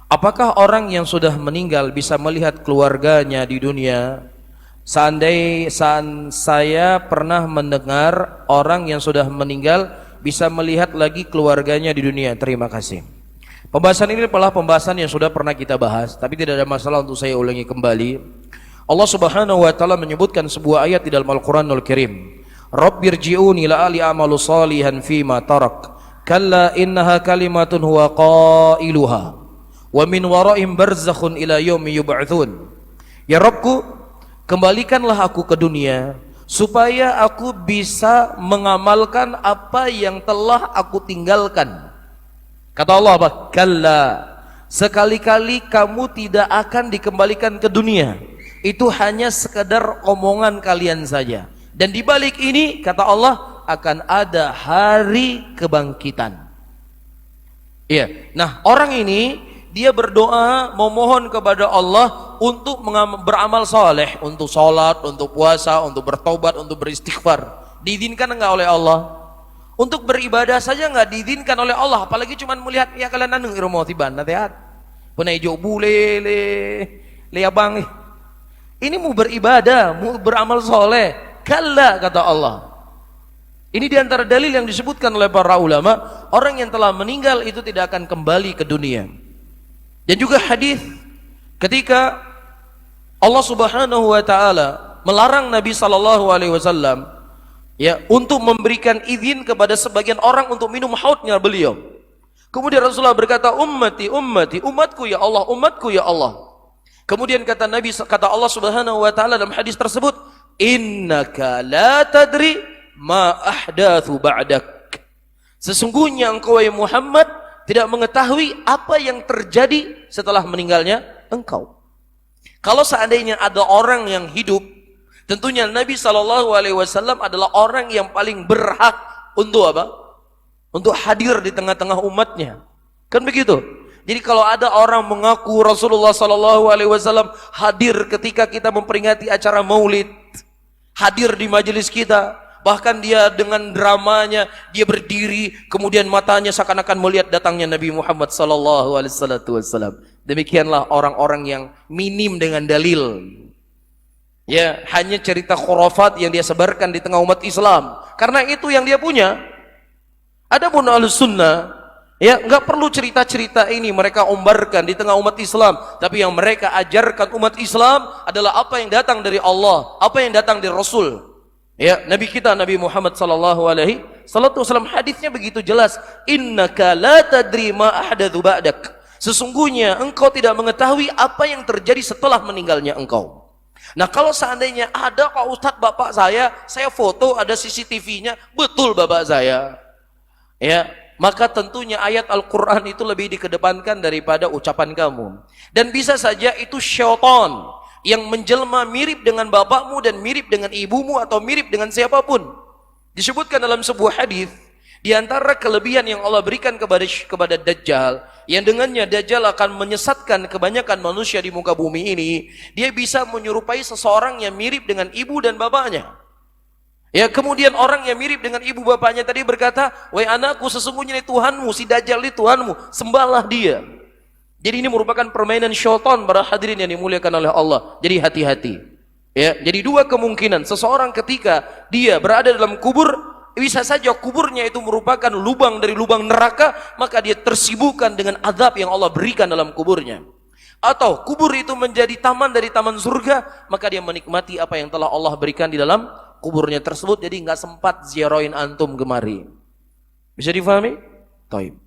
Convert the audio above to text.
Apakah orang yang sudah meninggal bisa melihat keluarganya di dunia? Saya pernah mendengar orang yang sudah meninggal bisa melihat lagi keluarganya di dunia. Terima kasih. Pembahasan ini adalah pembahasan yang sudah pernah kita bahas, tapi tidak ada masalah untuk saya ulangi kembali. Allah Subhanahu wa taala menyebutkan sebuah ayat di dalam Al-Qur'anul Karim. Rabbirji'uni la'ali a'malu salihan fima tarak. Kalla innaha kalimatun huwa qailuha. Wa min wara'im barzakhun ila yaumi yub'atsun. Ya Rabbku, kembalikanlah aku ke dunia supaya aku bisa mengamalkan apa yang telah aku tinggalkan. Kata Allah apa? Kalla, sekali-kali kamu tidak akan dikembalikan ke dunia. Itu hanya sekedar omongan kalian saja. Dan di balik ini kata Allah akan ada hari kebangkitan. Iya. Nah, orang ini dia berdoa memohon kepada Allah untuk beramal soleh, untuk sholat, untuk puasa, untuk bertobat, untuk beristighfar. Diizinkan enggak oleh Allah? Untuk beribadah saja enggak diizinkan oleh Allah, apalagi cuma melihat ya kalian anu irmo tiban natihat. Punai jo bule le abang. Ini mau beribadah, mau beramal soleh. Kalla kata Allah. Ini diantara dalil yang disebutkan oleh para ulama, orang yang telah meninggal itu tidak akan kembali ke dunia. Dan juga hadis ketika Allah Subhanahu wa taala melarang Nabi sallallahu alaihi wasallam ya untuk memberikan izin kepada sebagian orang untuk minum haudnya beliau. Kemudian Rasulullah berkata, ummati ummati, umatku ya Allah, umatku ya Allah. Kemudian kata Allah Subhanahu wa taala dalam hadis tersebut, innaka la tadri ma ahdatsu ba'dak. Sesungguhnya engkau ya Muhammad tidak mengetahui apa yang terjadi setelah meninggalnya engkau. Kalau seandainya ada orang yang hidup, tentunya Nabi SAW adalah orang yang paling berhak untuk apa? Untuk hadir di tengah-tengah umatnya. Kan begitu? Jadi kalau ada orang mengaku Rasulullah SAW hadir ketika kita memperingati acara maulid, hadir di majelis kita, bahkan dia dengan dramanya dia berdiri, kemudian matanya seakan-akan melihat datangnya Nabi Muhammad SAW. Demikianlah orang-orang yang minim dengan dalil. Ya, hanya cerita khurafat yang dia sebarkan di tengah umat Islam. Karena itu yang dia punya. Adapun Ahlus Sunnah, ya nggak perlu cerita-cerita ini mereka ombarkan di tengah umat Islam. Tapi yang mereka ajarkan umat Islam adalah apa yang datang dari Allah, apa yang datang dari Rasul. Ya, Nabi kita Nabi Muhammad sallallahu alaihi wasallam hadisnya begitu jelas, innaka la tadri ma ahdatsu ba'dak. Sesungguhnya engkau tidak mengetahui apa yang terjadi setelah meninggalnya engkau. Nah, kalau seandainya ada Pak Ustadz bapak saya foto ada CCTV-nya, betul bapak saya. Ya, maka tentunya ayat Al-Qur'an itu lebih dikedepankan daripada ucapan kamu. Dan bisa saja itu syaitan yang menjelma mirip dengan bapakmu dan mirip dengan ibumu atau mirip dengan siapapun. Disebutkan dalam sebuah hadis, di antara kelebihan yang Allah berikan kepada Dajjal, yang dengannya Dajjal akan menyesatkan kebanyakan manusia di muka bumi ini, dia bisa menyerupai seseorang yang mirip dengan ibu dan bapaknya. Ya, kemudian orang yang mirip dengan ibu bapaknya tadi berkata, "Wahai anakku, sesungguhnya ini Tuhanmu, si Dajjal ini Tuhanmu, sembahlah dia." Jadi ini merupakan permainan syaitan para hadirin yang dimuliakan oleh Allah. Jadi hati-hati. Ya, jadi dua kemungkinan. Seseorang ketika dia berada dalam kubur, bisa saja kuburnya itu merupakan lubang dari lubang neraka, maka dia tersibukkan dengan azab yang Allah berikan dalam kuburnya. Atau kubur itu menjadi taman dari taman surga, maka dia menikmati apa yang telah Allah berikan di dalam kuburnya tersebut. Jadi nggak sempat ziarahin antum kemari. Bisa difahami? Taib.